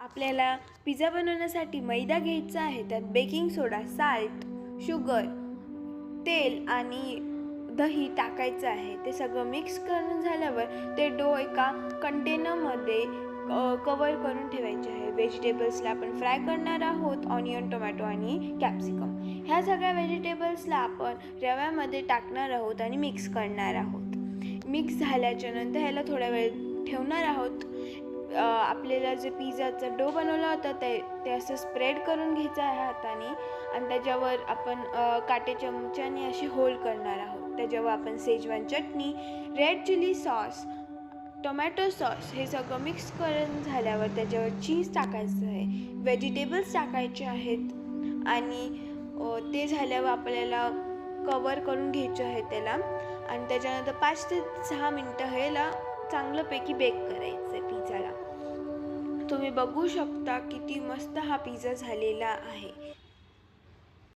आपल्याला पिझ्झा बनवण्यासाठी मैदा घ्यायचा आहे. त्यात बेकिंग सोडा, साल्ट, शुगर, तेल आणि दही टाकायचं आहे. ते सगळं मिक्स करून झाल्यावर ते डो एका कंटेनरमध्ये कवर करून ठेवायचे आहे. व्हेजिटेबल्सला आपण फ्राय करणार आहोत, ऑनियन, टोमॅटो आणि कॅप्सिकम. ह्या सगळ्या व्हेजिटेबल्सला आपण रव्यामध्ये टाकणार आहोत आणि मिक्स करणार आहोत. मिक्स झाल्याच्या नंतर ह्याला थोडा वेळ ठेवणार आहोत. आपल्याला जे पिझ्झाचा डो बनवला होता ते असं स्प्रेड करून घ्यायचं आहे हाताने आणि त्याच्यावर आपण काटे चमच्याने असे होल करणार आहोत. त्याच्यावर आपण schezwan chutney, red chilli sauce, tomato sauce हे सगळं मिक्स करून झाल्यावर त्याच्यावर चीज टाकायचं आहे, व्हेजिटेबल्स टाकायचे आहेत आणि ते झाल्यावर आपल्याला कवर करून घ्यायचं आहे त्याला आणि त्याच्यानंतर 5 ते 6 मिनटं ह्याला चांगल्यापैकी बेक करायचं आहे पिझ्झाला. तुम्ही बघू शकता किती मस्त हा पिझ्झा झालेला आहे.